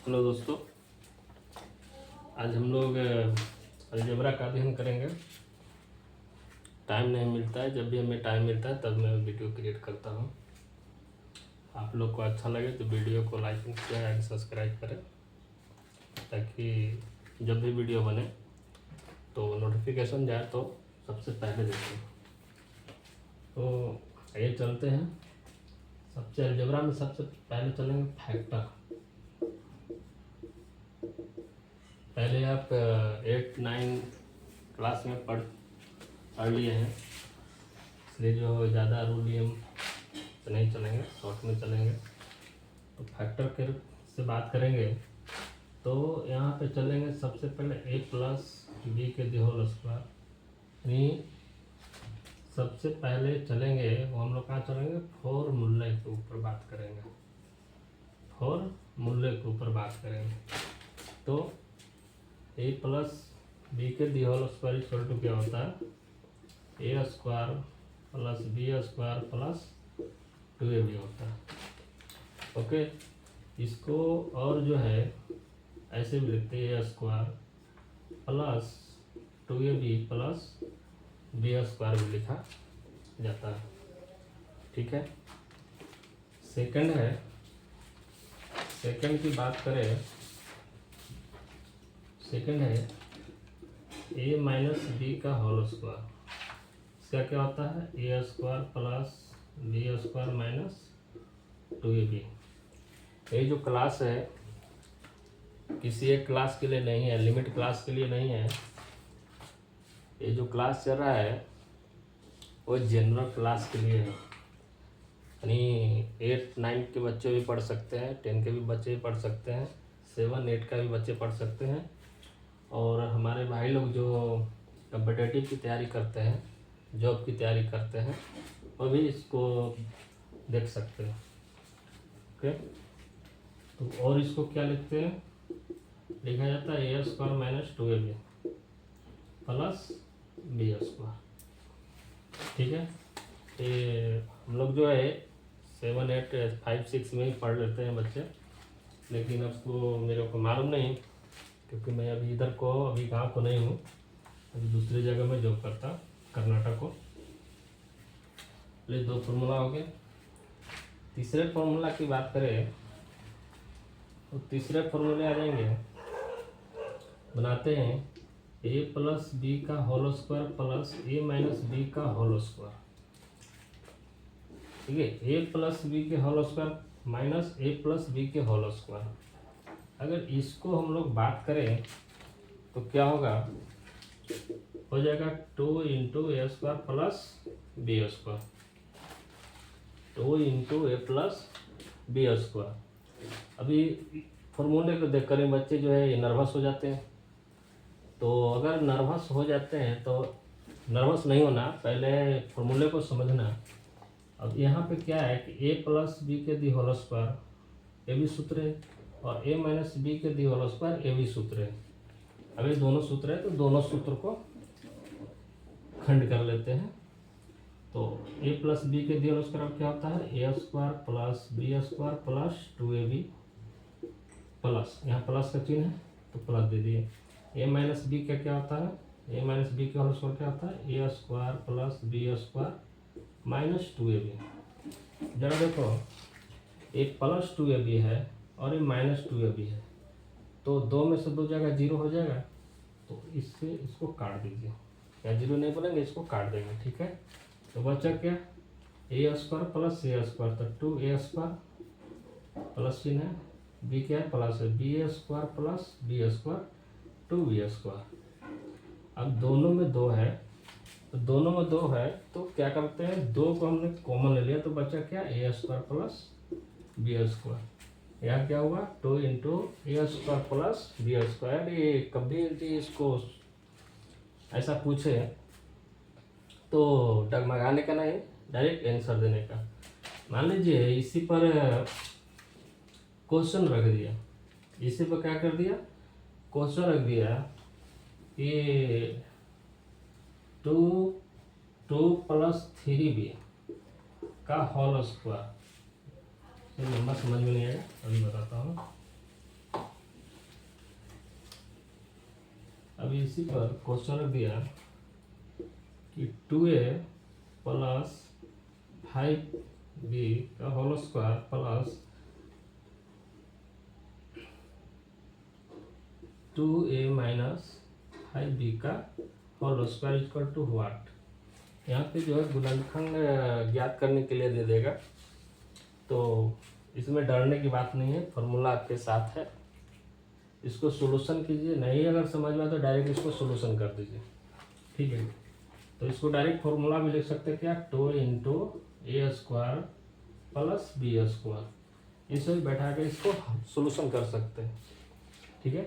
Hello दोस्तों, आज हम लोग अलजेब्रा का अध्ययन करेंगे। टाइम नहीं मिलता है, जब भी हमें टाइम मिलता है तब मैं वीडियो क्रिएट करता हूँ। आप लोग को अच्छा लगे तो वीडियो को लाइक शेयर एंड सब्सक्राइब करें, ताकि जब भी वीडियो बने तो नोटिफिकेशन जाए तो सबसे पहले देखें। तो ये चलते हैं। सबसे अलजेब्रा में सबसे पहले चलेंगे फैक्टर। पहले आप 8-9 क्लास में पढ़ लिए हैं, इसलिए जो ज़्यादा रूल हम तो नहीं चलेंगे, शॉर्ट में चलेंगे। तो फैक्टर के से बात करेंगे तो यहाँ पे चलेंगे सबसे पहले a प्लस बी के दी होल स्क्वायर, यानी सबसे पहले चलेंगे वो हम लोग कहाँ चलेंगे, फॉर्मूले के ऊपर बात करेंगे। फॉर्मूले के ऊपर बात करेंगे तो a प्लस बी के the whole square equal to क्या होता है, a square plus b square plus 2ab होता है। ओके, इसको और जो है ऐसे भी लिखते हैं, a square plus 2ab plus b square भी लिखा जाता है। ठीक है। सेकंड है, सेकंड की बात करें, सेकंड है a माइनस बी का होल स्क्वायर। इसका क्या होता है, a square plus b square minus 2ab। ये जो क्लास है किसी एक क्लास के लिए नहीं है, लिमिट क्लास के लिए नहीं है। ये जो क्लास चल रहा है वो जनरल क्लास के लिए है, यानी 8-9 के बच्चे भी पढ़ सकते हैं, 10 के भी बच्चे भी पढ़ सकते हैं, 7-8 का भी बच्चे पढ़ सकते हैं। और हमारे भाई लोग जो कम्पिटिटिव की तैयारी करते हैं, जॉब की तैयारी करते हैं, वो भी इसको देख सकते हैं। ओके, तो और इसको क्या लिखते हैं, लिखा जाता है a square minus 2ab plus b square. ठीक है। ये हम लोग जो है 7, 8, 5, 6 में ही पढ़ लेते हैं बच्चे, लेकिन अब तो मेरे को मालूम नहीं, क्योंकि मैं अभी इधर को अभी गाँव को नहीं हूँ, अभी दूसरी जगह में जॉब करता, कर्नाटक को। ले 2 फार्मूला हो गए। तीसरे फार्मूला की बात करें तो तीसरे फार्मूले आ जाएंगे, बनाते हैं a प्लस बी का whole square plus a minus b का होल स्क्वायर। ठीक है, a प्लस बी के whole square minus a plus b के होल स्क्वायर। अगर इसको हम लोग बात करें तो क्या होगा, हो जाएगा 2 into a square plus b square, 2 into a plus b square. अभी फॉर्मूले को देख कर बच्चे जो है नर्वस हो जाते हैं। तो अगर नर्वस हो जाते हैं तो नर्वस नहीं होना, पहले फॉर्मूले को समझना। अब यहाँ पे क्या है कि a प्लस बी के दी होल स्क्वायर ये भी सूत्र है, और a माइनस बी के दी होल स्क्वायर ये भी सूत्र है। अब ये दोनों सूत्र है तो दोनों सूत्र को खंड कर लेते हैं। तो a प्लस बी के दी होल स्क्वायर क्या होता है, a square plus b square plus 2ab plus, यहाँ प्लस का चिन्ह है तो प्लस दे दिए। a माइनस बी का क्या होता है, a माइनस बी के होल स्क्वायर क्या होता है, a square plus b square minus 2ab। जरा देखो, ये प्लस 2ab है और ये माइनस 2ab है, तो 2 में से 2 जगह 0 हो जाएगा, तो इससे इसको काट दीजिए, या 0 नहीं बोलेंगे, इसको काट देंगे। ठीक है, तो बचा क्या, ए स्क्वायर प्लस ए स्क्वायर, तो 2a स्क्वायर प्लस चिन्ह है, बी क्या है प्लस है, b square plus b square 2b square. अब दोनों में 2 है, तो दोनों में 2 है तो क्या करते हैं, 2 को हमने कॉमन ले लिया, तो बचा क्या, ए स्क्वायर प्लस बी स्क्वायर। यहाँ क्या हुआ, 2 into a square plus b square. ये कभी भी इसको ऐसा पूछे तो डगमगाने का नहीं, डायरेक्ट आंसर देने का। मान लीजिए इसी पर क्वेश्चन रख दिया, इसी पर क्या कर दिया, क्वेश्चन रख दिया कि 2 प्लस 3b का होल स्क्वायर। नंबर समझ में नहीं आएगा, अभी बताता हूँ। अभी इसी पर क्वेश्चन रख दिया कि 2a प्लस 5b का whole square plus 2a minus 5b का whole square equal to what. यहाँ पे जो है गुणनखंड ज्ञात करने के लिए दे देगा, तो इसमें डरने की बात नहीं है, फॉर्मूला आपके साथ है। इसको सोल्यूशन कीजिए, नहीं अगर समझ में आए तो डायरेक्ट इसको सोल्यूशन कर दीजिए, ठीक है। तो इसको डायरेक्ट फॉर्मूला भी लिख सकते हैं क्या, 2 into a square plus b square, इसे बैठा के इसको सोल्यूशन कर सकते हैं, ठीक है।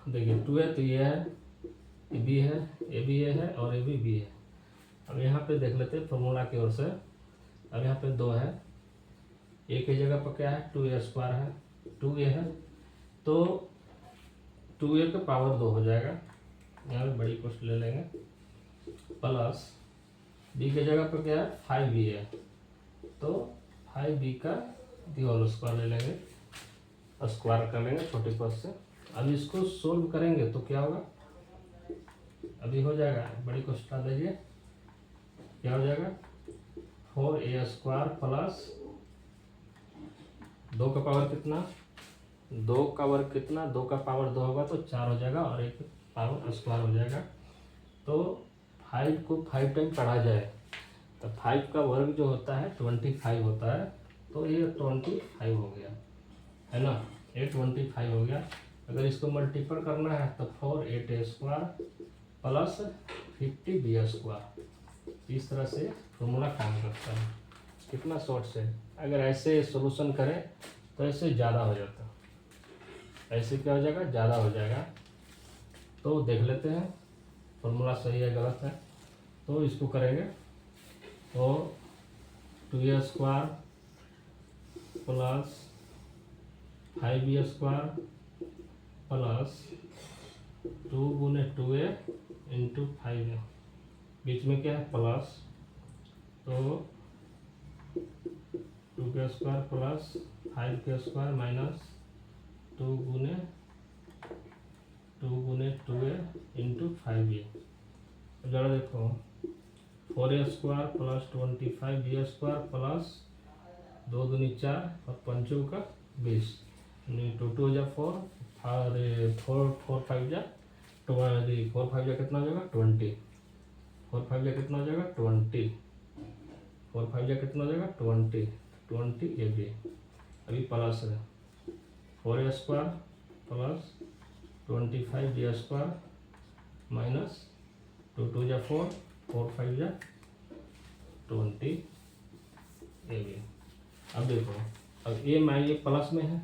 देखिए 2 है तो ये है, ये बी है, ए बी ए है और ए बी है। अब यहाँ पे देख लेते हैं फॉर्मूला की ओर से। अब यहाँ पे 2 है, ए की जगह पर क्या है 2a स्क्वायर है, 2a है तो 2a का पावर 2 हो जाएगा, यहाँ पे बड़ी कोष्ट ले लेंगे, प्लस b की जगह पर क्या है 5b है तो 5b का दी होल स्क्वायर ले लेंगे, स्क्वायर कर लेंगे छोटे पद से। अब इसको सोल्व करेंगे तो क्या होगा, अभी हो जाएगा, बड़ी कोष्ट ला दीजिए, क्या हो जाएगा 4a स्क्वायर प्लस 2 का पावर कितना, 2 का वर्ग कितना, 2 का पावर 2 होगा तो 4 हो जाएगा और एक पावर स्क्वायर हो जाएगा। तो 5 को 5 टाइम पढ़ा जाए तो 5 का वर्ग जो होता है 25 होता है, तो ये 25 हो गया, है ना, ये 25 हो गया। अगर इसको मल्टीपल करना है तो 4a square plus 50b square, इस तरह से फॉर्मूला काम करता है। कितना शॉर्ट से, अगर ऐसे सॉल्यूशन करें तो ऐसे ज़्यादा हो जाता, ऐसे क्या हो जाएगा, ज़्यादा हो जाएगा। तो देख लेते हैं फॉर्मूला सही है गलत है, तो इसको करेंगे तो 2a square plus 5b square plus 2 गुने 2a इंटू 5a, बीच में क्या है प्लस, तो 2 स्क्वायर प्लस 5 स्क्वायर माइनस 2 गुने 2a इंटू 5a। जरा देखो 4a square plus 25b square plus 2 दूनी 4 और 5 का 20, 2 2 जा 4 और 4 5 जा 4 5 जा कितना हो जाएगा 20, 4 5 जा कितना हो जाएगा 20, 4 5 जा कितना हो जाएगा 20 ये भी अभी प्लस है 4a square plus 25b square minus 2 2 जा 4 4 5 जा 20 ये भी। अब देखो, अब ये प्लस में है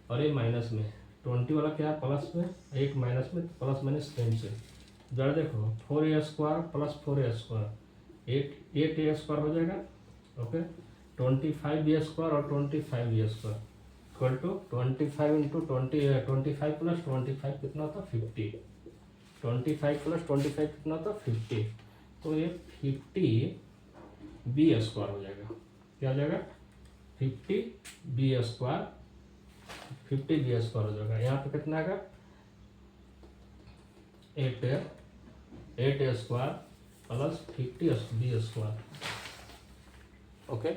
और ये माइनस में है, 20 वाला क्या है प्लस में, 8 माइनस में, प्लस माइनस सेम से। जरा देखो 4a square plus 4a square 8a square हो जाएगा, ओके, 25b स्क्वायर और 25b square equal to 25 into 25 plus 25 कितना होता 50, 25 प्लस 25 कितना होता 50, तो ये 50b स्क्वायर हो जाएगा, क्या हो जाएगा 50b स्क्वायर, 50b स्क्वायर हो जाएगा। यहाँ पे कितना आएगा 8a square plus 50b square, okay.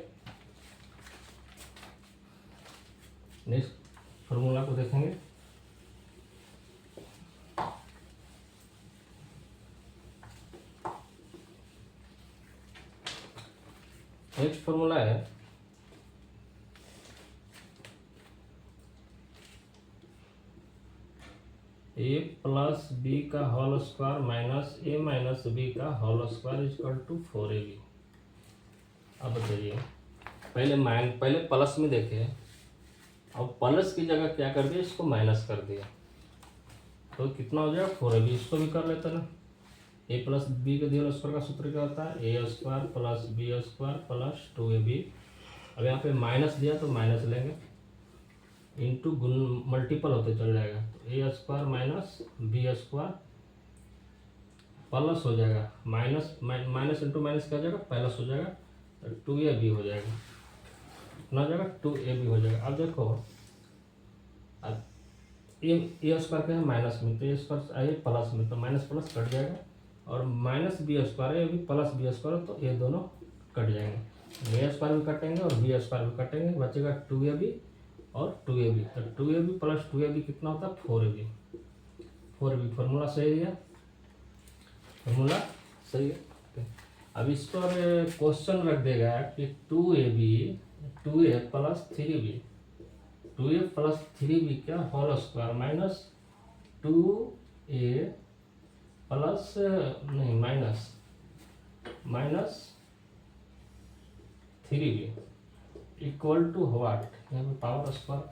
Next formula को देखेंगे, नेक्स्ट फॉर्मूला है a प्लस बी का whole square minus a minus b का whole square equal to 4ab। अब बताइए, पहले प्लस में देखे, अब प्लस की जगह क्या कर दिया, इसको माइनस कर दिया तो कितना हो जाएगा 4ab। इसको भी कर लेते ना, a प्लस बी के दिए स्क्वायर का सूत्र क्या होता है a square plus b square plus 2ab। अब यहाँ पे माइनस दिया तो माइनस लेंगे, इंटू गुण मल्टीपल होते चल जाएगा, तो a square minus b square plus हो जाएगा, माइनस इंटू माइनस क्या हो जाएगा प्लस हो जाएगा, तो 2ab हो जाएगा, कितना हो जाएगा 2ab हो जाएगा। अब देखो, अब ए स्क्वायर क्या है माइनस में, तो ए स्क्वायर आए प्लस में, तो माइनस प्लस कट जाएगा, और माइनस बी स्क्वायर है, ये भी प्लस बी स्क्वायर, तो ये दोनों कट जाएंगे, ए स्क्वायर भी कटेंगे और बी स्क्वायर भी कटेंगे, बचेगा 2ab और 2ab, तो 2ab प्लस 2ab कितना होता है 4ab। 4ab फॉर्मूला सही है, फॉर्मूला सही है। अब इस पर क्वेश्चन रख देगा कि 2ab 2a plus 3b 2a plus 3b क्या whole square minus 2a plus नहीं minus 3b equal to what, यहाँ पे पावर स्क्वायर।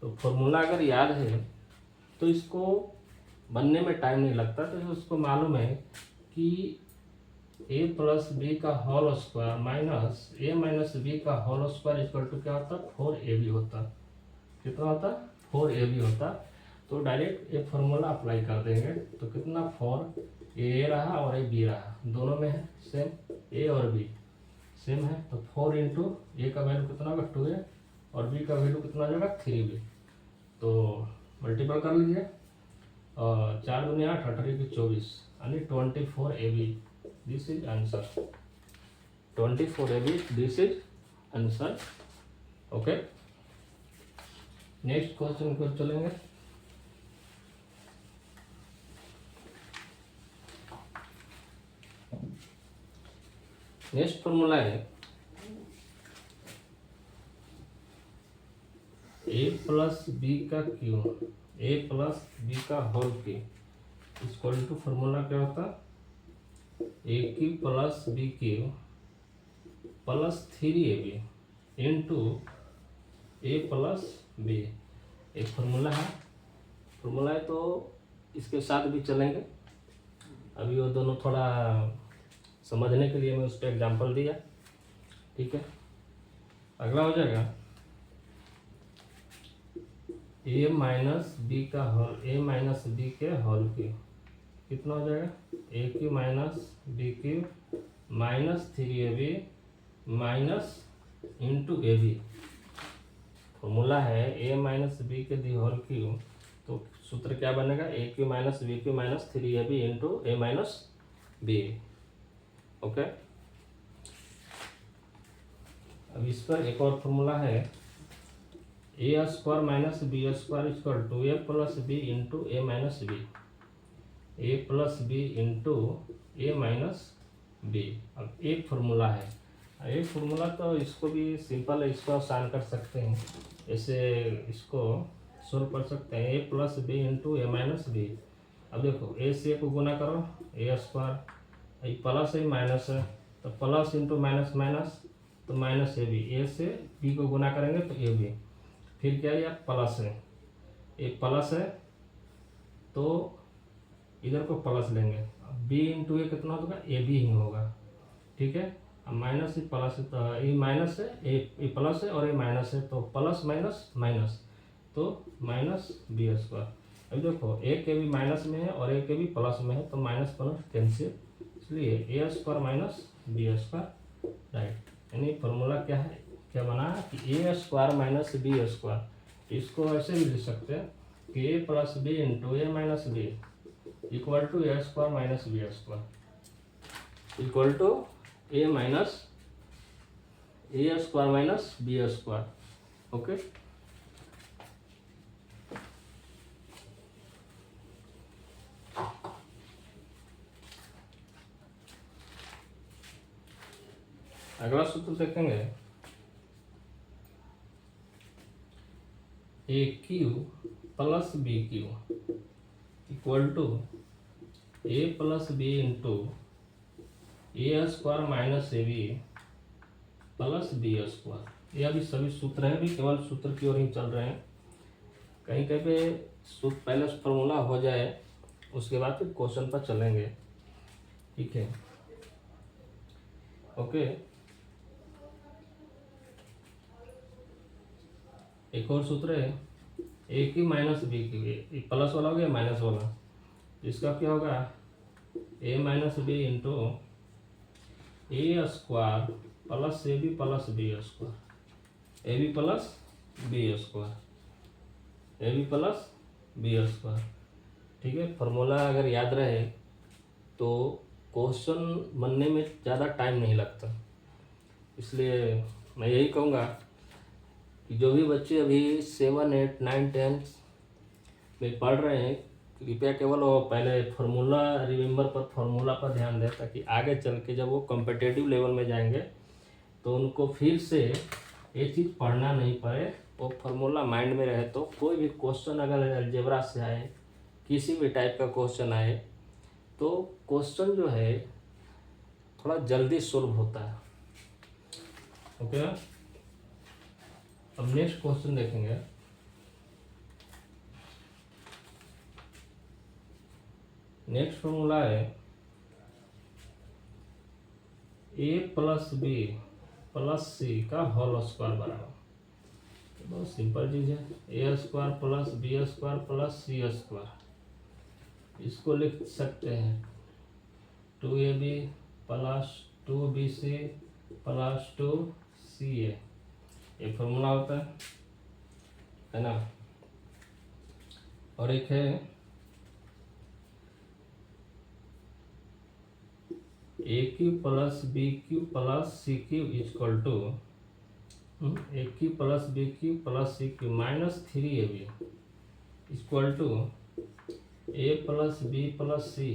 तो फॉर्मूला अगर याद है तो इसको बनने में टाइम नहीं लगता, तो उसको मालूम है कि a प्लस बी का whole square minus a minus b का होल स्क्वायर इक्वल टू क्या होता है 4ab होता। कितना होता 4ab होता। तो डायरेक्ट ये फॉर्मूला अप्लाई कर देंगे, तो कितना 4a रहा और a b रहा, दोनों में है सेम, a और b सेम है, तो 4 इंटू ए का वैल्यू कितना होगा 2a और b का वैल्यू कितना हो जाएगा 3b, तो मल्टीपल कर लीजिए, और 4 दूनी 8 8 की 24 यानी 24ab, this is answer, 24ab this is answer. Okay, next question को चलेंगे। नेक्स्ट फॉर्मूला है a प्लस बी का क्यू, a प्लस बी का whole cube equal to formula क्या होता a cube plus b cube plus 3ab into a plus b. एक formula है, formula है तो इसके साथ भी चलेंगे। अभी वो दोनों थोड़ा समझने के लिए मैं उस पर एग्जाम्पल दिया, ठीक है। अगला हो जाएगा a माइनस बी का होल, a माइनस बी के होल क्यू कितना हो जाएगा a cube minus b cube minus 3ab minus into a b. Formula है a माइनस बी के दी होल क्यू, तो सूत्र क्या बनेगा a cube minus b cube minus 3ab into a minus b. Okay, अब इस पर एक और फॉर्मूला है a square minus b square equal to a plus b into a minus B, A plus b into a minus B. अब एक formula है, एक फॉर्मूला तो इसको भी सिंपल है, इसको आसान कर सकते हैं, ऐसे इसको सोल्व कर सकते हैं, ए plus b into a minus B. अब देखो ए से को गुना करो ए स्क्वायर, ये प्लस है माइनस है, तो प्लस इंटू माइनस माइनस, तो माइनस ए बी, ए से बी को गुना करेंगे तो ए बी, फिर क्या है प्लस है, ए प्लस है तो इधर को प्लस लेंगे, बी इंटू ए कितना होगा ए बी ही होगा, ठीक है। अब माइनस से प्लस है, तो ये माइनस है, ए प्लस है और ये माइनस है, तो प्लस माइनस माइनस, तो माइनस बी स्क्वायर। अभी देखो ए के भी माइनस में है और ए के भी प्लस में है, तो माइनस प्लस कैंसिल, इसलिए a square minus b square right. यानी फॉर्मूला क्या है, क्या बना कि a square minus b square, इसको ऐसे भी लिख सकते हैं कि a plus b into a minus b equal to a square minus b square equal to a square minus b square. Okay, अगला सूत्र देखेंगे a cube plus b cube equal to a plus b into a square minus a b plus b square. ये अभी सभी सूत्र हैं, भी केवल सूत्र की ओर ही चल रहे हैं, कहीं कहीं पे सूत्र पहले फॉर्मूला हो जाए उसके बाद फिर क्वेश्चन पर चलेंगे, ठीक है। ओके, एक और सूत्र है a cube minus b cube, ये प्लस वाला हो गया माइनस वाला, इसका क्या होगा a minus b into a square plus a b plus b square, a b plus b square, a b plus b square. ठीक है, फार्मूला अगर याद रहे तो क्वेश्चन बनने में ज़्यादा टाइम नहीं लगता। इसलिए मैं यही कहूँगा कि जो भी बच्चे अभी 7, 8, 9, 10 में पढ़ रहे हैं, कृपया केवल वो पहले फार्मूला फार्मूला पर ध्यान दें, ताकि आगे चल के जब वो कॉम्पिटिटिव लेवल में जाएंगे तो उनको फिर से ये चीज़ पढ़ना नहीं पड़े, वो फार्मूला माइंड में रहे। तो कोई भी क्वेश्चन अगर अलजेब्रा से आए, किसी भी टाइप का क्वेश्चन आए, तो क्वेश्चन जो है थोड़ा जल्दी सोल्व होता है। ओके, अब नेक्स्ट क्वेश्चन देखेंगे। नेक्स्ट फॉर्मूला है a plus b plus c का होल स्क्वायर बराबर। बहुत सिंपल चीज़ है, a square plus b square plus c square. इसको लिख सकते हैं 2ab plus 2bc plus 2ca। ये फॉर्मूला होता है ना। और एक है a cube plus b cube plus c cube equal to a cube plus b cube plus c cube minus 3ab equal to a plus b plus c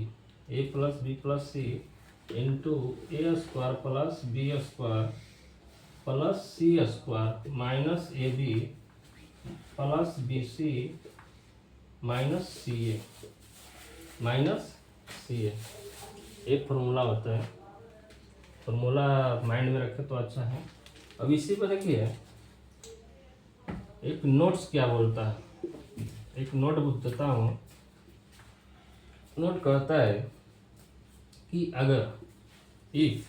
into a square plus b square plus c square minus a b plus b c minus c a. एक formula होता है, formula mind में रखे तो अच्छा है। अब इसी पर देखिए एक नोट्स क्या बोलता है, एक नोट देता हूँ। नोट कहता है कि अगर इफ,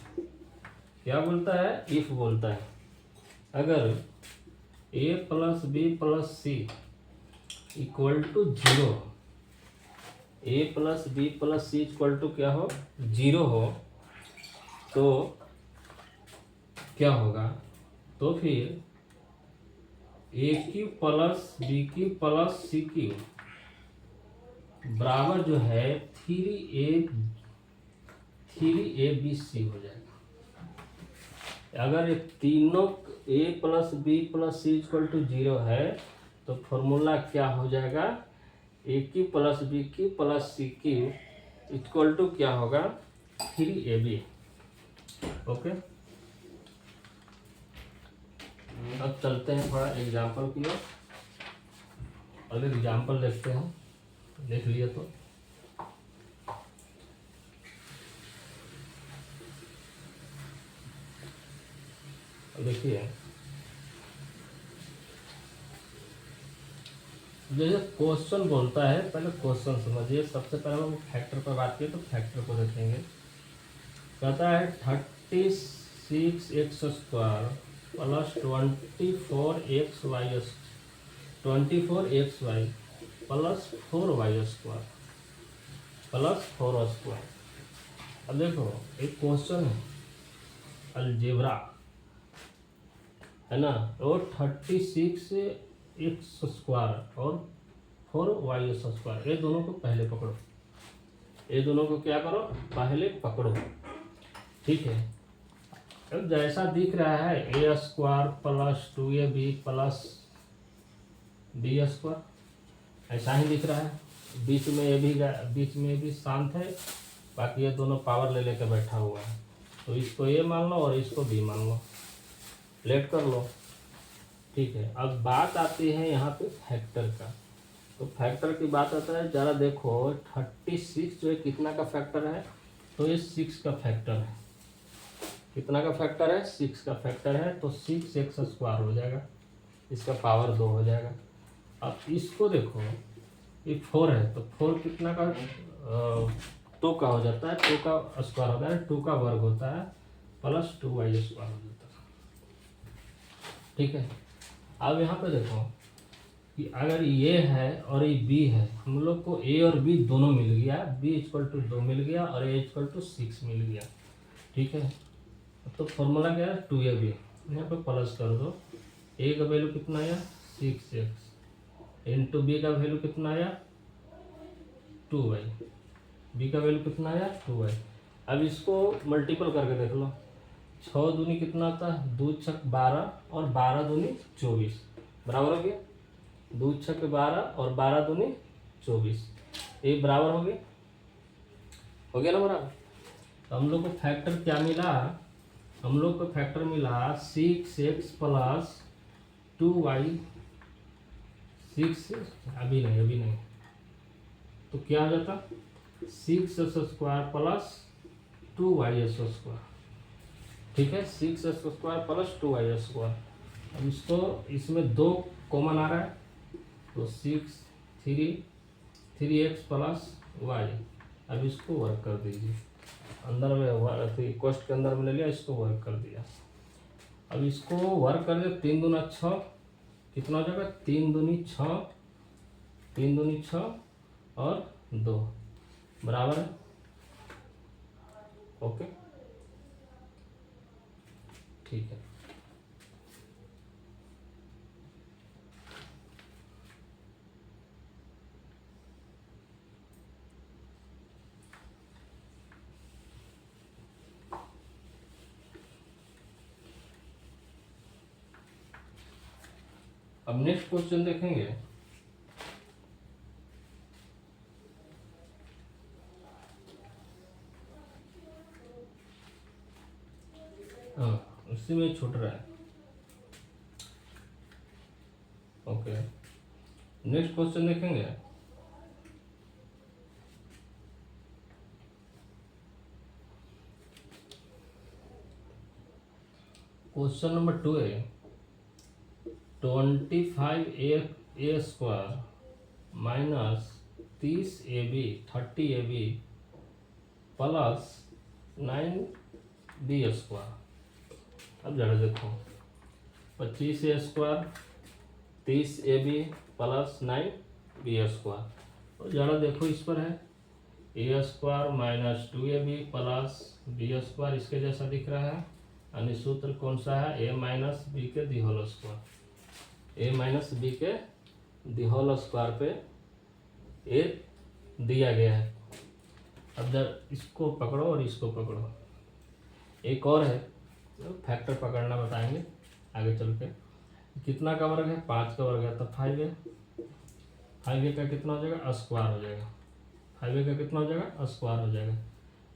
क्या बोलता है, इफ बोलता है अगर a plus b plus c equal to 0, a plus b plus c equal to क्या हो, 0 हो, तो क्या होगा, तो फिर a cube plus b cube plus c cube बराबर जो है 3ab हो जाएगा। अगर ये तीनों a plus b plus c equal to 0 है तो फॉर्मूला क्या हो जाएगा, a cube plus b cube plus c cube equal to क्या होगा, 3ab। ओके, अब चलते हैं थोड़ा एग्जाम्पल की ओर। अगर एग्जाम्पल देखते हैं, देख लिया तो देखिए, जैसे क्वेश्चन बोलता है, पहले क्वेश्चन समझिए। सबसे पहले हम फैक्टर पर बात किए तो फैक्टर को देखेंगे। कहता है 36x square plus 24xy plus 4y square plus 4 square. अब देखो एक क्वेश्चन है अलजेब्रा, है ना, और 36x स्क्वायर और 4y स्क्वायर, ये दोनों को पहले पकड़ो, ये दोनों को क्या करो, पहले पकड़ो। ठीक है, अब जैसा दिख रहा है a square plus 2ab plus b square, ऐसा ही दिख रहा है। बीच में भी शांत है, बाकी ये दोनों पावर ले लेकर बैठा हुआ है। तो इसको ए मान लो और इसको बी मान लो, लेट कर लो। ठीक है, अब बात आती है यहाँ पे फैक्टर का। तो फैक्टर की बात आता है, ज़रा देखो 36 जो है कितना का फैक्टर है, तो ये 6 का फैक्टर है। कितना का फैक्टर है, 6 का फैक्टर है, तो 6x स्क्वायर हो जाएगा, इसका पावर 2 हो जाएगा। अब इसको देखो, ये 4 है, तो 4 कितना का 2 का हो जाता है, 2 का स्क्वायर होता है, 2 का वर्ग होता है, प्लस 2y स्क्वायर हो जाता है। ठीक है, अब यहाँ पे देखो कि अगर ये है और ये b है, हम लोग को a और b दोनों मिल गया, b इक्वल टू 2 मिल गया और a इक्वल टू 6 मिल गया। ठीक है, तो फॉर्मूला क्या है, 2ab, यहाँ पे प्लस कर दो, a का वैल्यू कितना आया, 6x इंटू बी का वैल्यू कितना आया 2y, बी का वैल्यू कितना आया 2y। अब इसको मल्टीपल करके देख लो, 6 दूनी कितना होता है 2 छक 12 और 12 दूनी 24 बराबर हो गया, 2 छक 12 और 12 दूनी 24, ये बराबर हो गया ना बराबर। तो हम लोग को फैक्टर क्या मिला, हम लोग को फैक्टर मिला 6x प्लस 2y, 6 अभी नहीं तो क्या हो जाता 6x² प्लस 2y²। ठीक है, 6x² प्लस 2y²। अब इसको इसमें 2 कॉमन आ रहा है तो 3x प्लस y। अब इसको वर्क कर दीजिए, अंदर में कोष्ट के अंदर में ले लिया, इसको वर्क कर दिया। अब इसको वर्क कर दे 3 दूना 6, कितना हो जाएगा 3 दूनी 6, 3 दूनी 6 और 2 बराबर है। ओके ठीक है। अब नेक्स्ट क्वेश्चन देखेंगे। उसी में छूट रहा है। ओके नेक्स्ट क्वेश्चन देखेंगे। क्वेश्चन नंबर 2 है 25a² minus 30ab 30ab plus 9b²। अब जरा देखो 25a² 30ab प्लस 9b²। और जरा देखो इस पर है a² minus 2ab plus b², इसके जैसा दिख रहा है। यानी सूत्र कौन सा है a माइनस बी के the whole square, a minus b के दी होल स्क्वायर पे a दिया गया है। अब जब इसको पकड़ो और इसको पकड़ो, एक और है तो फैक्टर पकड़ना बताएंगे आगे चल के। कितना का वर्ग है 5 का वर्ग है तो 5a, 5a का कितना हो जाएगा स्क्वायर हो जाएगा, 5a का कितना हो जाएगा स्क्वायर हो जाएगा।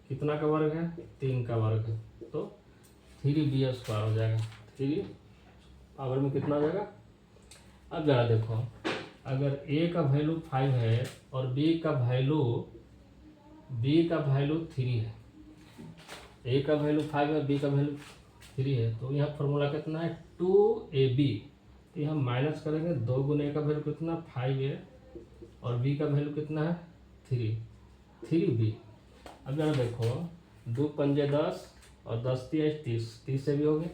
कितना का वर्ग है 3 का वर्ग है तो 3b² हो जाएगा, 3 पावर में कितना हो जाएगा। अब जरा देखो अगर a का वैल्यू 5 है और b का वैल्यू 3 है, a का वैल्यू 5 है b का वैल्यू 3 है, तो यहाँ फॉर्मूला कितना है 2ab। तो यहाँ माइनस करेंगे 2 गुने a का वैल्यू कितना 5a और b का वैल्यू कितना है 3b। अब जरा देखो 2 पंजे 10 और 10 30, 30 से भी हो गया।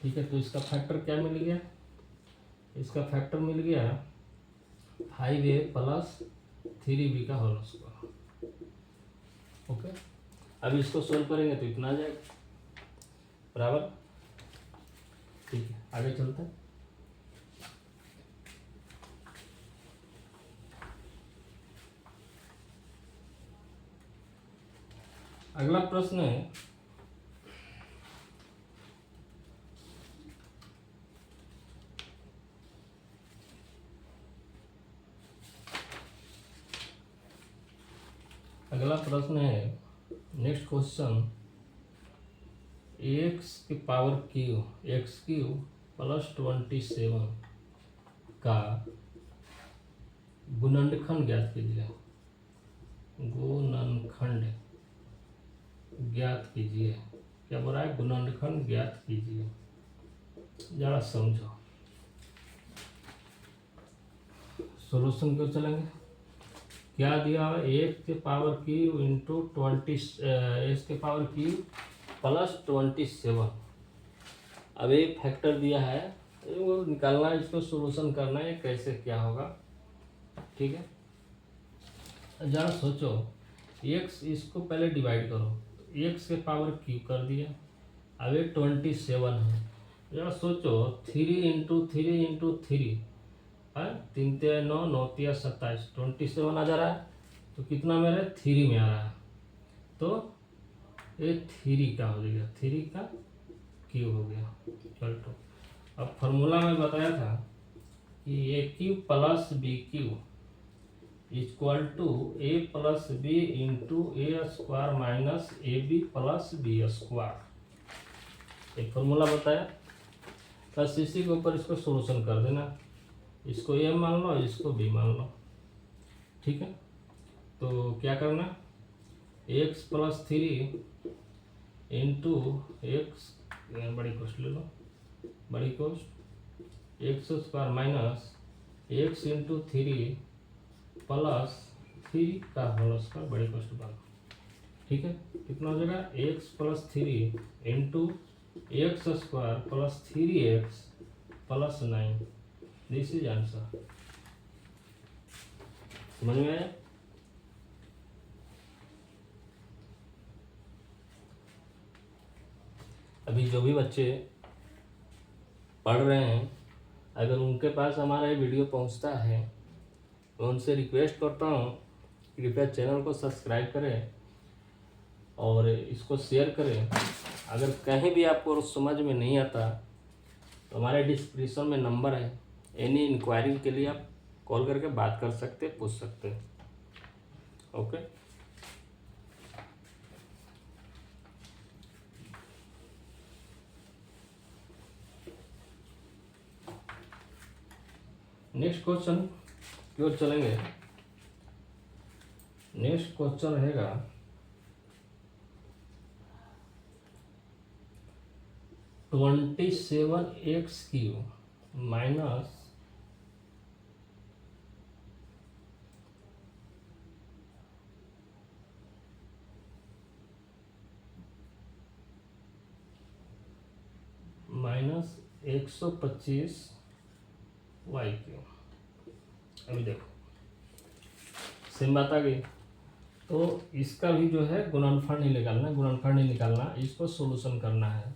ठीक है, तो इसका फैक्टर क्या मिल गया, इसका फैक्टर मिल गया 5a प्लस 3b का होल स्क्वायर। ओके अब इसको सोल्व करेंगे तो इतना आ जाएगा बराबर। ठीक है आगे चलते हैं। अगला प्रश्न है नेक्स्ट क्वेश्चन x की पावर क्यू प्लस 27 का गुणनखंड ज्ञात कीजिए, गुणनखंड ज्ञात कीजिए। क्या बोल रहा है गुणनखंड ज्ञात कीजिए, जरा समझो। सॉल्यूशन क्यों चलेंगे, क्या दिया हुआ x के पावर क्यू इंटू 20 x के पावर क्यू प्लस 27। अब एक फैक्टर दिया है वो निकालना है, इसको सॉल्यूशन करना है कैसे क्या होगा। ठीक है जरा सोचो, x इसको पहले डिवाइड करो, x के पावर क्यू कर दिया, अब ये 27 है। जरा सोचो 3 इंटू 3 इंटू 3, है, 3 3 9 9 3 27 27 आ जा रहा है, तो कितना मेरा 3 में आ रहा है, तो ये 3 का हो गया, 3 का क्यूब हो गया इक्वल टू। अब फॉर्मूला में बताया था कि a cube plus b cube equal to a plus b into a square minus a b plus b square, एक फॉर्मूला बताया। बस इसी के ऊपर इसको सोल्यूशन कर देना, इसको ए मान लो, इसको बी मान लो, ठीक है। तो क्या करना, एक्स प्लस 3 इंटू एक्स, बड़ी कोष्ट ले लो, बड़ी कोष्ट x square minus x into 3 plus 3 का होल स्क्वायर, बड़ी कोष्ट बना, ठीक है। कितना हो जाएगा, x plus 3 into x square plus 3x plus 9, this is answer. समझ में आया? अभी जो भी बच्चे पढ़ रहे हैं, अगर उनके पास हमारा ये वीडियो पहुंचता है, मैं उनसे रिक्वेस्ट करता हूं कि कृपया चैनल को सब्सक्राइब करें और इसको शेयर करें। अगर कहीं भी आपको समझ में नहीं आता तो हमारे डिस्क्रिप्शन में नंबर है, एनी इंक्वायरी के लिए आप कॉल करके बात कर सकते हैं, पूछ सकते हैं। ओके, नेक्स्ट क्वेश्चन की ओर चलेंगे। नेक्स्ट क्वेश्चन रहेगा 27x³ माइनस -125y³। अभी देखो सेम बात आ गई, तो इसका भी जो है गुणनफल नहीं निकालना, गुणनफल नहीं निकालना, इसको सोल्यूशन करना है।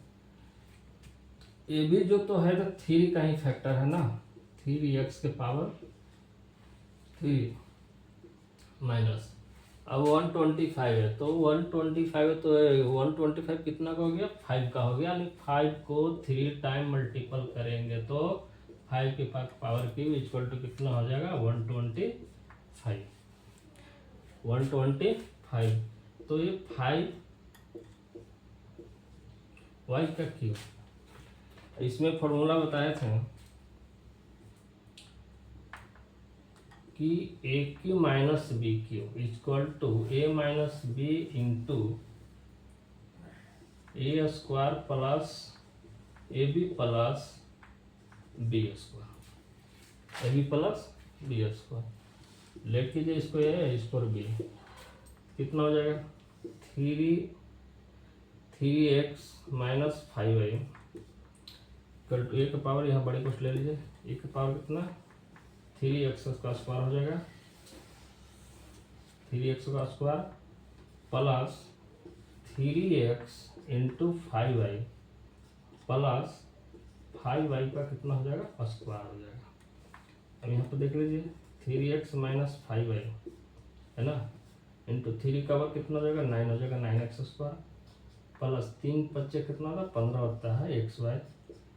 ये भी जो तो है तो 3 का ही फैक्टर है ना, 3x के पावर 3 माइनस, अब 125 है, तो 125 है तो 125 कितना का हो गया, 5 का हो गया, यानी 5 को 3 टाइम मल्टीपल करेंगे तो 5 के पावर क्यूब इक्वल टू कितना हो जाएगा, 125। 125, तो ये 5y का क्यूब, इसमें फॉर्मूला बताया था कि a cube minus b cube equal to a minus b into a square plus a b plus b square, a b plus b square. Let कीजिए इसको ए, इसको बी, कितना हो जाएगा 3x minus 5y equal to ए का power, यहाँ बड़ी कुछ ले लीजिए, ए का पावर कितना 3x का स्क्वायर हो जाएगा, 3x का square plus 3x into 5y plus 5y का कितना हो जाएगा, स्क्वायर हो जाएगा। अब यहाँ पर देख लीजिए 3x माइनस 5y है ना, इंटू 3 का वर्ग कितना हो जाएगा, 9 हो जाएगा, 9x स्क्वायर प्लस 3 बच्चे कितना होगा, 15 होता है xy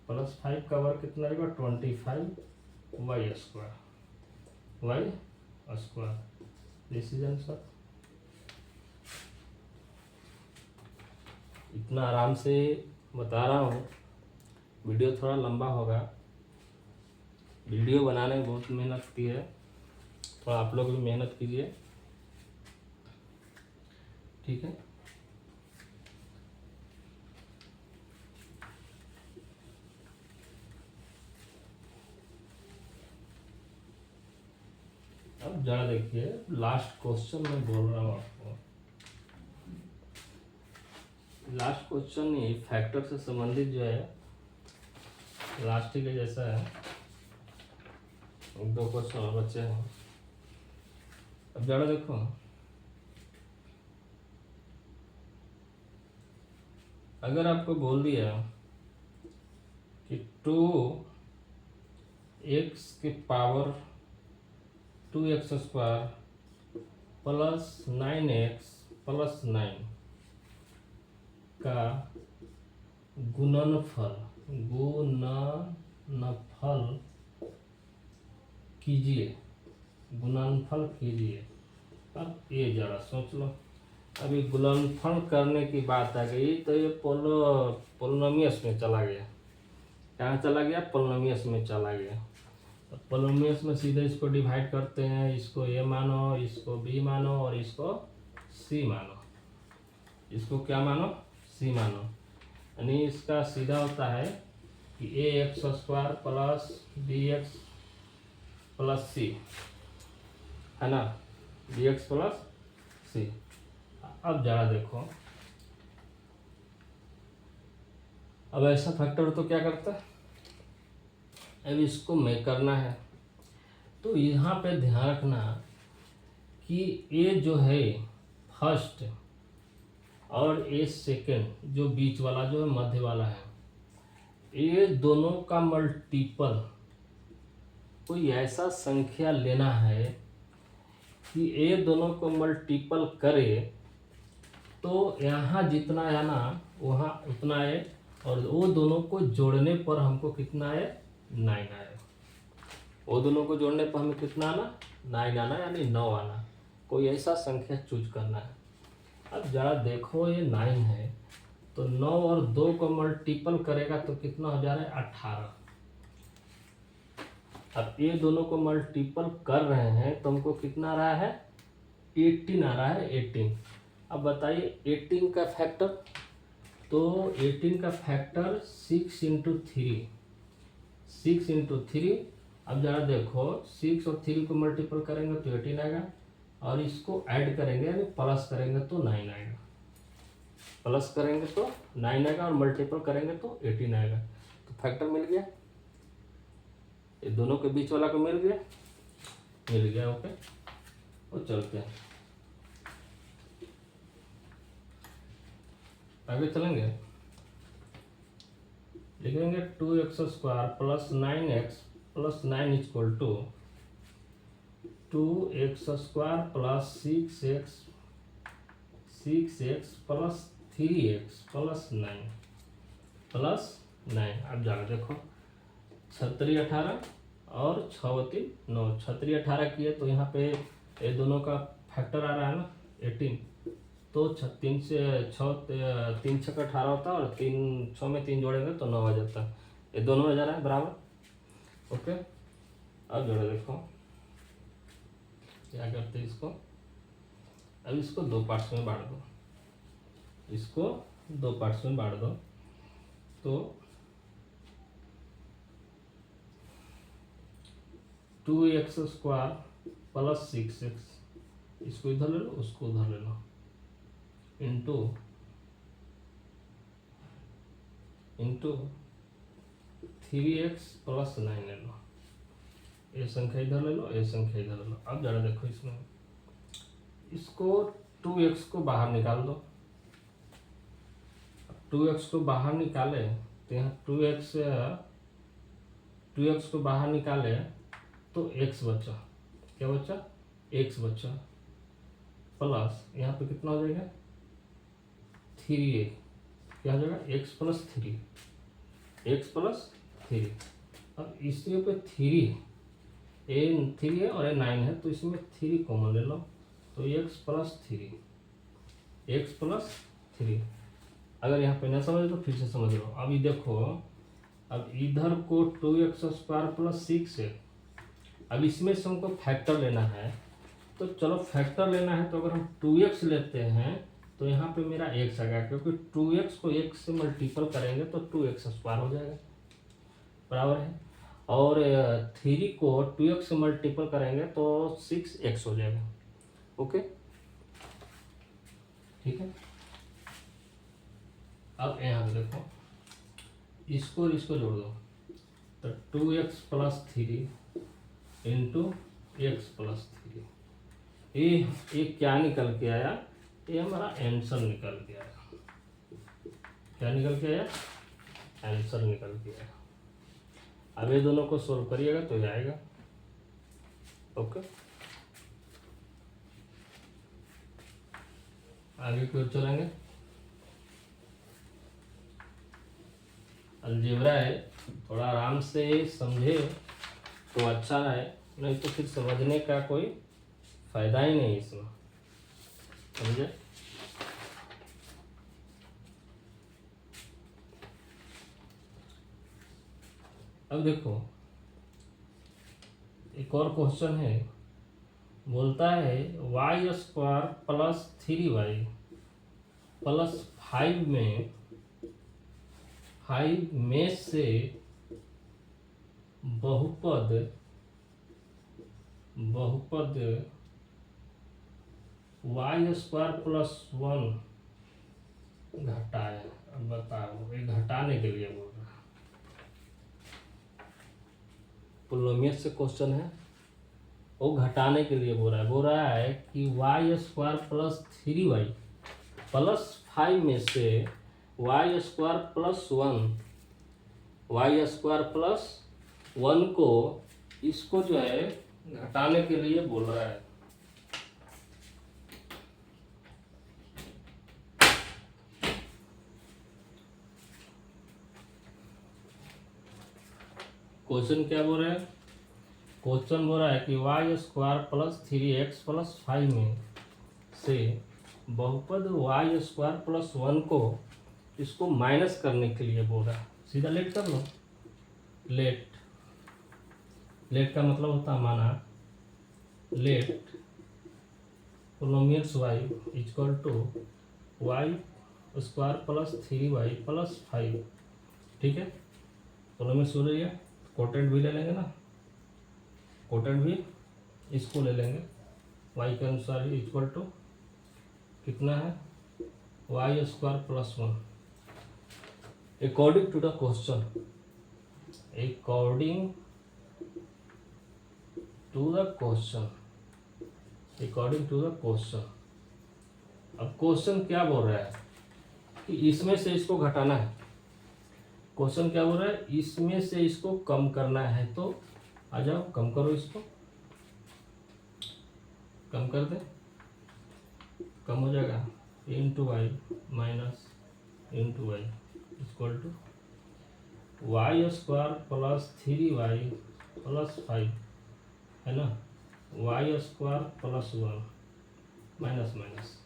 प्लस 5 का वर्ग कितना रहेगा, 25y square, y square, this is answer. इतना आराम से बता रहा हूँ, वीडियो थोड़ा लंबा होगा, वीडियो बनाने में बहुत मेहनत की है, थोड़ा आप लोग भी मेहनत कीजिए, ठीक है। अब जरा देखिए, लास्ट क्वेश्चन मैं बोल रहा हूँ आपको, लास्ट क्वेश्चन ही फैक्टर से संबंधित जो है, लास्ट के जैसा है, 2 क्वेश्चन और बच्चे हैं। अब जरा देखो, अगर आपको बोल दिया कि 2 एक्स के power 2x² plus 9x plus 9 का गुणनफल कीजिए, गुणनफल कीजिए। अब ये जरा सोच लो, अभी गुणनफल करने की बात आ गई तो ये पोलिनोमियस में चला गया। कहाँ चला गया? पोलिनोमियस में चला गया। तो पोलिनोमियस में सीधे इसको डिवाइड करते हैं, इसको ए मानो, इसको बी मानो और इसको सी मानो। इसको क्या मानो? सी मानो। यानी इसका सीधा होता है कि ax² प्लस bx प्लस सी, है ना, bx प्लस सी। अब जरा देखो, अब ऐसा फैक्टर तो क्या करता है, अब इसको मैं करना है। तो यहाँ पे ध्यान रखना कि ये जो है फर्स्ट और ये सेकंड, जो बीच वाला जो है मध्य वाला है, ये दोनों का मल्टीपल कोई ऐसा संख्या लेना है कि ये दोनों को मल्टीपल करे तो यहाँ जितना है ना वहाँ उतना है, और वो दोनों को जोड़ने पर हमको कितना है? 9 आए। वो दोनों को जोड़ने पर हमें कितना आना? 9 आना, यानी 9 आना। कोई ऐसा संख्या चूज करना है। अब जरा देखो, ये 9 है तो 9 और 2 को मल्टीपल करेगा तो कितना हो जा रहा है? 18। अब ये दोनों को मल्टीपल कर रहे हैं तो हमको कितना आ रहा है? 18 आ रहा है, 18। अब बताइए 18 का फैक्टर, तो 18 का फैक्टर 6 × 3, 6 × 3। अब जरा देखो, 6 और 3 को मल्टीपल करेंगे तो 18 आएगा, और इसको ऐड करेंगे यानी प्लस करेंगे तो 9 आएगा। प्लस करेंगे तो 9 आएगा और मल्टीपल करेंगे तो 18 आएगा। तो फैक्टर मिल गया, ये दोनों के बीच वाला को मिल गया, मिल गया। ओके, और चलते हैं आगे चलेंगे। लिखेंगे 2x² plus 9x plus 9 equal to 2x² plus 6x plus 3x plus 9। अब जाकर देखो, 36 18 और 6 3 9। 36 18 किए तो यहाँ पे ये दोनों का फैक्टर आ रहा है ना 18, तो 3 से 6 3 6 18 होता है, और 3 6 में 3 जोड़ेंगे तो 9 आ जाता है। ये दोनों आ जा रहा है बराबर। ओके, अब जोड़े देखो क्या करते हैं इसको। अब इसको 2 पार्ट्स में बांट दो, इसको 2 पार्ट्स में बांट दो। तो 2x² प्लस 6x, इसको इधर ले लो, उसको उधर ले लो, इंटू 3x प्लस 9 ले लो। ये संख्या इधर ले लो, ये संख्या इधर ले लो। अब जरा देखो, इसमें इसको 2x को बाहर निकाल दो। 2x को बाहर निकाले तो यहाँ 2x को बाहर निकाले तो x बचा। क्या बचा? x बचा, प्लस यहाँ पे कितना हो जाएगा? 3a। क्या हो जाएगा? x plus 3, x plus 3। अब इसमें पे 3 है और ये 9 है, तो इसमें 3 कॉमन ले लो, तो x प्लस 3। अगर यहाँ पे ना समझ तो फिर से समझ लो। अभी देखो, अब इधर को 2x² प्लस 6 है। अब इसमें से हमको फैक्टर लेना है, तो चलो फैक्टर लेना है तो अगर हम 2x लेते हैं तो यहाँ पे मेरा x आ गया, क्योंकि 2x को x से मल्टीपल करेंगे तो 2x² हो जाएगा, बराबर है। और 3 को 2x से मल्टीपल करेंगे तो 6x हो जाएगा। ओके, ठीक है। अब यहाँ देखो, इसको और इसको जोड़ दो, तो 2x plus 3 into x plus 3। ये क्या निकल के आया? ये हमारा आंसर निकल के आया। क्या निकल के आया? आंसर निकल के आया। अब ये दोनों को सोल्व करिएगा तो ये आएगा। ओके, आगे की ओर चलेंगे। अलजेब्रा है, थोड़ा आराम से समझे तो अच्छा है, नहीं तो फिर समझने का कोई फायदा ही नहीं इसमें, समझे। अब देखो एक और क्वेश्चन है, बोलता है y square plus 3y plus 5 में से बहुपद वाई स्क्वायर प्लस 1 घटाए। अब बताओ, ये घटाने के लिए बोल रहा है, पोलिनोमियल से क्वेश्चन है, वो घटाने के लिए बोल रहा है कि Y square plus 3y plus 5 में से वाई स्क्वायर प्लस 1 को इसको जो है घटाने के लिए बोल रहा है। क्वेश्चन क्या बोल रहा है? क्वेश्चन बोल रहा है कि Y square plus 3x plus 5 में से बहुपद वाई स्क्वायर प्लस 1 को इसको माइनस करने के लिए बोल रहा है। सीधा लेट कर लो। लेट का मतलब होता है माना let polynomials y equal to y square plus 3y plus 5। ठीक है, पोलिनोमियल्स हो रही है, कोटेड भी ले लेंगे ना, कोटेड भी इसको ले लेंगे, y के अनुसार इक्वल टू कितना है y square plus 1 according to the question, according to the question. अब क्वेश्चन क्या बोल रहा है कि इसमें से इसको घटाना है। क्वेश्चन क्या बोल रहा है, इसमें से इसको कम करना है। तो आ जाओ कम करो, इसको कम कर दे, कम हो जाएगा into y minus into y equal to y square plus 3y plus 5 है ना, y square plus 1 minus minus.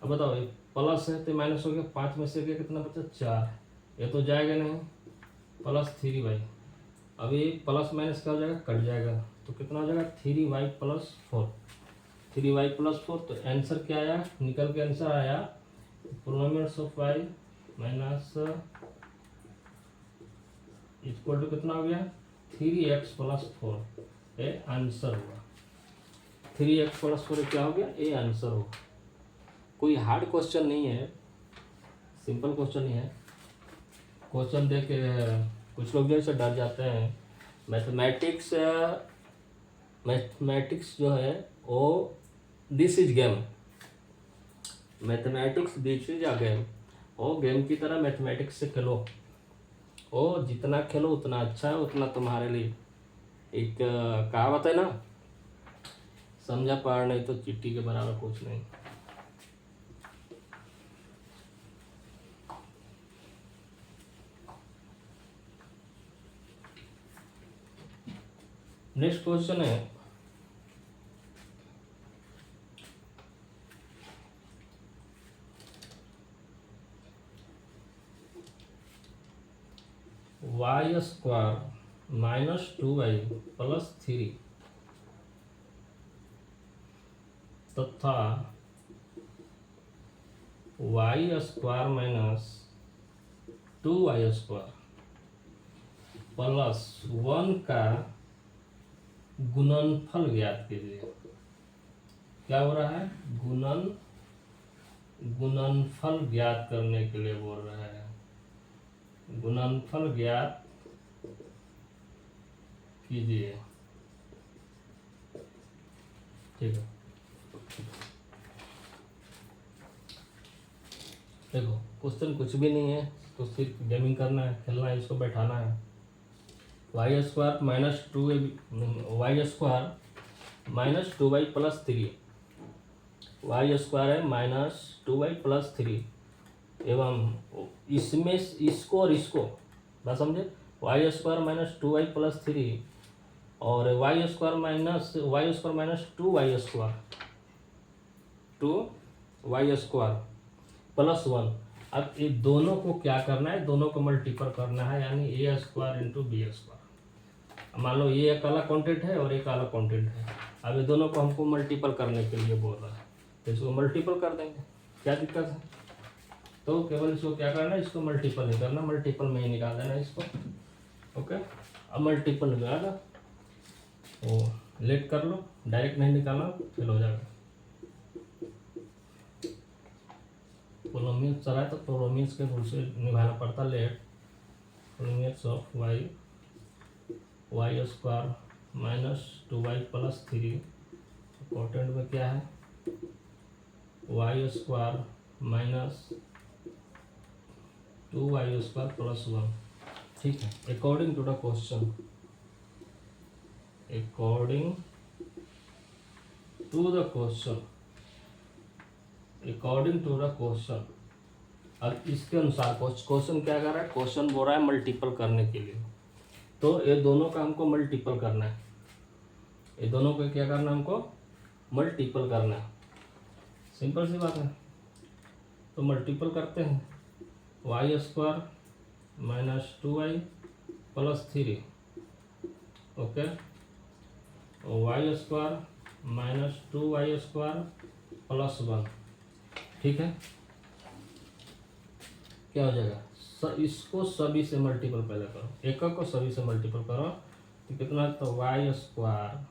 अब बताओ, ये प्लस है तो माइनस हो गया, 5 में से गया कितना बचा 4, ये तो जाएगा नहीं, प्लस 3y। अब ये प्लस माइनस क्या हो जाएगा, कट जाएगा, तो कितना हो जाएगा 3y प्लस 4, 3y प्लस 4। तो आंसर क्या आया, निकल के आंसर आया polynomials of y minus equal to कितना हो गया 3x प्लस 4। ये आंसर हुआ 3x प्लस 4 क्या हो गया, ये आंसर हुआ। कोई हार्ड क्वेश्चन नहीं है, सिंपल क्वेश्चन ही है। क्वेश्चन देख के कुछ लोग जैसे डर जाते हैं। मैथमेटिक्स जो है वो this is game, mathematics this is a game. वो गेम की तरह मैथमेटिक्स से खेलो, वो जितना खेलो उतना अच्छा है, उतना तुम्हारे लिए। एक कहावत है ना, समझा पढ़ नहीं तो चिट्ठी के बराबर कुछ नहीं। नेक्स्ट क्वेश्चन है, y square minus 2y plus 3 तथा y square minus 2y square plus 1 का गुणनफल ज्ञात कीजिए। क्या हो रहा है, गुणनफल ज्ञात करने के लिए बोल रहा है। गुणनफल ज्ञात कीजिए। ठीक है, देखो क्वेश्चन कुछ भी नहीं है, तो सिर्फ गेमिंग करना है, खेलना है, इसको बैठाना है। Y square minus two y square minus two y plus three, y square है minus two y plus three, एवं इसमें इसको और इसको बस समझे, y square minus two y plus three और y square minus two y square plus one. अब ये दोनों को क्या करना है, दोनों को मल्टीपल करना है, यानी ए स्क्वायर इंटू बी स्क्वायर। मान लो ये एक अलग क्वांटिटी है और एक अलग क्वांटिटी है, अब ये दोनों को हमको मल्टीपल करने के लिए बोल रहा है, तो इसको मल्टीपल कर देंगे, क्या दिक्कत है। तो केवल इसको क्या करना है, इसको मल्टीपल नहीं करना, मल्टीपल में ही निकाल देना इसको। ओके, अब मल्टीपल निकाला वो लेट कर लो, डायरेक्ट नहीं निकालना फिर हो जाएगा। पोलोमियस चला है तो पोलोमियस के रूल से निभाना पड़ता, let polynomials of y square minus two y plus three, important में क्या है, y square minus two y square plus one. ठीक है, according to the question, according to the question, according to the question. अब इसके अनुसार question क्या कर रहा है, क्वेश्चन बोल रहा है मल्टीपल करने के लिए, तो ये दोनों का हमको मल्टीपल करना है, ये दोनों को क्या करना है, हमको मल्टीपल करना है, सिंपल सी बात है। तो मल्टीपल करते हैं, y square minus two y plus three, okay, y square minus two y square plus one. ठीक है, क्या हो जाएगा, इसको सभी से मल्टीपल पहले करो, एक को सभी से मल्टीपल करो तो कितना, तो वाई स्क्वायर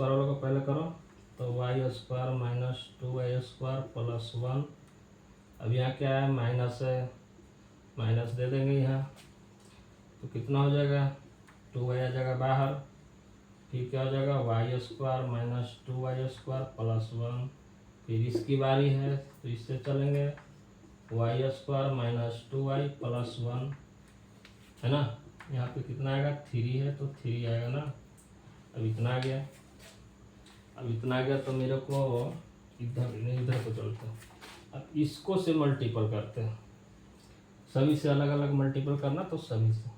वालों को पहले करो, तो y square minus two y square plus one. अब यहाँ क्या है, माइनस है, माइनस दे देंगे यहाँ, तो कितना हो जाएगा, टू वाई आ जाएगा बाहर, फिर क्या हो जाएगा, y square minus two y square plus one. फिर इसकी बारी है तो इससे चलेंगे, y square minus two y plus one, है ना, यहाँ पे कितना आएगा, थ्री है तो थ्री आएगा ना। अब इतना आ गया, अब इतना आ गया तो मेरे को इधर को चलते हैं, अब इसको से मल्टीपल करते हैं, सभी से अलग अलग मल्टीपल करना, तो सभी से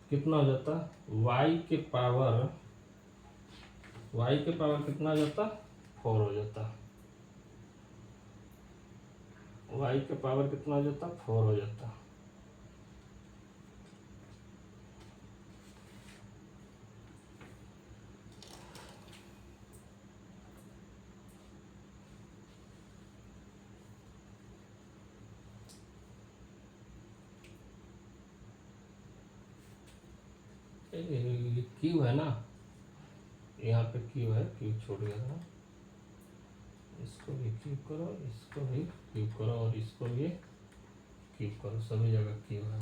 कितना हो जाता, y के पावर कितना हो जाता, 4 हो जाता, y के पावर कितना हो जाता, 4 हो जाता। क्यू है ना, यहाँ पे क्यू है, क्यू छोड़ गया था, इसको भी क्यू करो, इसको भी क्यू करो और इसको भी क्यू करो, सभी जगह क्यू है।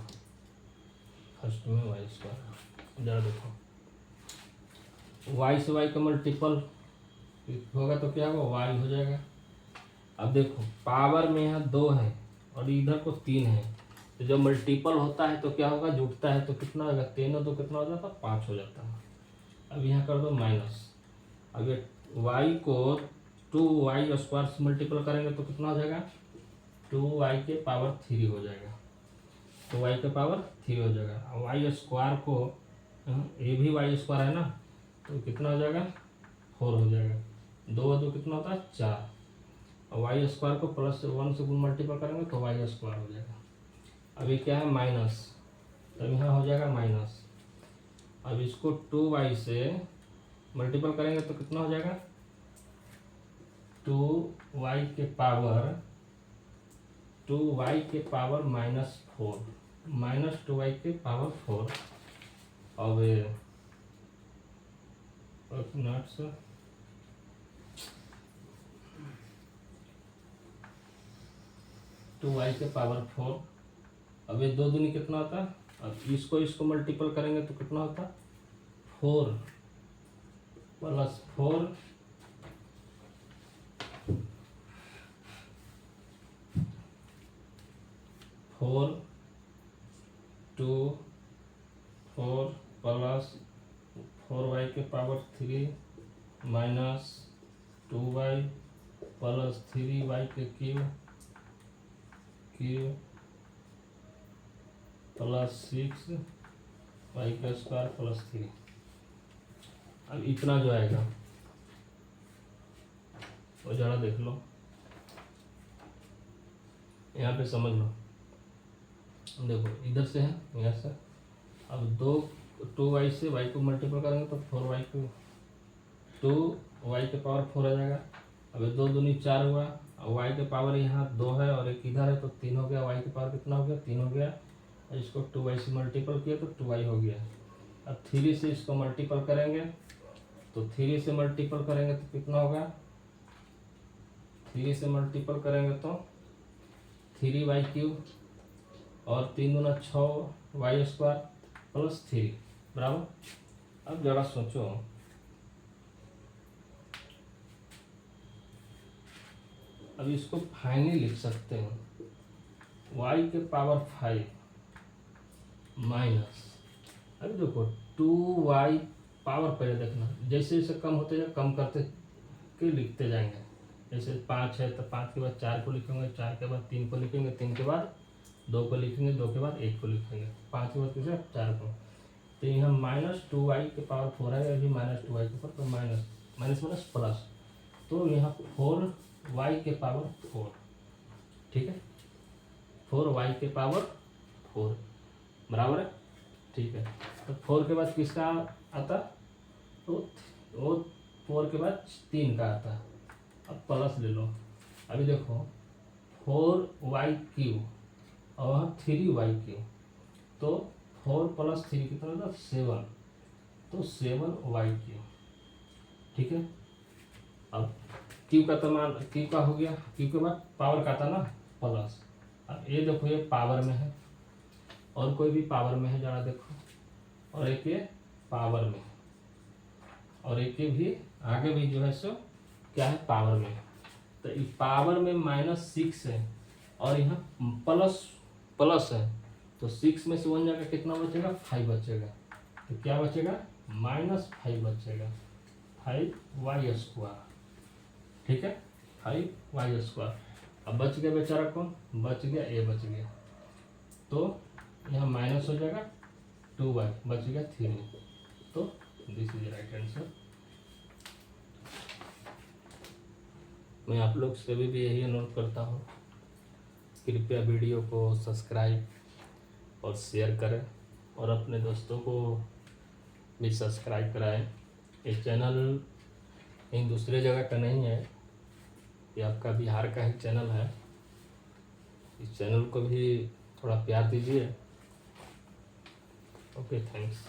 फर्स्ट में वाई स्क्वायर, जरा देखो वाई से वाई का मल्टीपल होगा तो क्या होगा, वाई हो जाएगा। अब देखो पावर में यहाँ 2 है और इधर को 3 है, तो जब मल्टीपल होता है तो क्या होगा, जुटता है तो कितना होगा, 3 और 2 कितना हो जाता है, 5 हो जाता है। अब यहाँ कर दो माइनस, अब ये y को 2y स्क्वायर से मल्टीपल करेंगे तो कितना हो जाएगा, 2y के पावर 3 हो जाएगा, तो y के पावर 3 हो जाएगा। और y स्क्वायर को ये भी y स्क्वायर है ना, तो कितना हो जाएगा, 4 हो जाएगा, 2 और 2 कितना होता है, 4, और वाई स्क्वायर को प्लस 1 से मल्टीपल करेंगे तो वाई स्क्वायर हो जाएगा। अब ये क्या है, माइनस, तब यहाँ हो जाएगा माइनस। अब इसको 2y से मल्टीपल करेंगे तो कितना हो जाएगा, 2y के पावर -4, -2y के पावर 4। अब नोट्स 2y के पावर 4। अब ये 2 दूनी कितना होता है, अब इसको मल्टीपल करेंगे तो कितना होता है, 4 + 4 4 2 4 प्लस 4y के power 3 minus 2y plus 3y के क्यूब प्लस 6y का स्क्वायर प्लस 3। अब इतना जो आएगा वो जरा देख लो, यहाँ पे समझ लो। देखो इधर से है, यहाँ से अब 2y से y को मल्टीपल करेंगे तो 4y को 2y के पावर 4 आ जाएगा। अब 2 दूनी 4 हुआ, और y के पावर यहाँ 2 है और एक इधर है तो 3 हो गया। y के पावर कितना हो गया? 3 हो गया। इसको 2y से मल्टीपल किया तो 2y हो गया। अब 3 से इसको मल्टीपल करेंगे तो 3 से मल्टीपल करेंगे तो कितना होगा? 3 से मल्टीपल करेंगे तो 3y क्यूब और 3 दूना 6y स्क्वायर प्लस 3 बराबर। अब जरा सोचो, अब इसको फाइनली लिख सकते हैं y के पावर 5 माइनस, अभी देखो 2y पावर पहले देखना, जैसे जैसे कम होते जाए कम करते के लिखते जाएंगे। जैसे 5 है तो 5 के बाद 4 को लिखेंगे, 4 के बाद 3 को लिखेंगे, 3 के बाद 2 को लिखेंगे, 2 के बाद 1 को लिखेंगे, 5 के बाद किसे 4 को। तो यहाँ माइनस 2y के पावर 4 है, अभी माइनस 2y के पावर तो माइनस माइनस प्लस, तो यहाँ 4y के पावर 4, ठीक है, 4y के पावर 4 बराबर है, ठीक है। तो 4 के बाद किसका आता? तो वो 4 के बाद 3 का आता। अब प्लस ले लो, अभी देखो 4y क्यूब और 3y क्यूब, तो 4 प्लस 3 कितना होता? 7, तो 7y क्यूब, ठीक है। अब क्यू का मान क्यू का हो गया, क्यू के बाद पावर का था ना प्लस। अब ये देखो ये पावर में है और कोई भी पावर में है, जरा देखो, और एक ये पावर में और एक ये भी आगे भी जो है सो क्या है? पावर में। तो इस पावर में -6 है और यहाँ प्लस है, तो 6 में से 1 जाएगा, कितना बचेगा? 5 बचेगा। तो क्या बचेगा? -5 बचेगा, 5y स्क्वायर, ठीक है, 5y स्क्वायर। अब बच गया बेचारा कौन? बच गया ए बच गया, तो यहाँ माइनस हो जाएगा 2y, बच गया 3, तो दिस इज राइट आंसर। मैं आप लोग से भी यही अनुरोध करता हूँ, कृपया वीडियो को सब्सक्राइब और शेयर करें और अपने दोस्तों को भी सब्सक्राइब कराएं। ये चैनल कहीं दूसरे जगह का नहीं है, ये आपका बिहार का ही चैनल है। इस चैनल को भी थोड़ा प्यार दीजिए। Okay, thanks.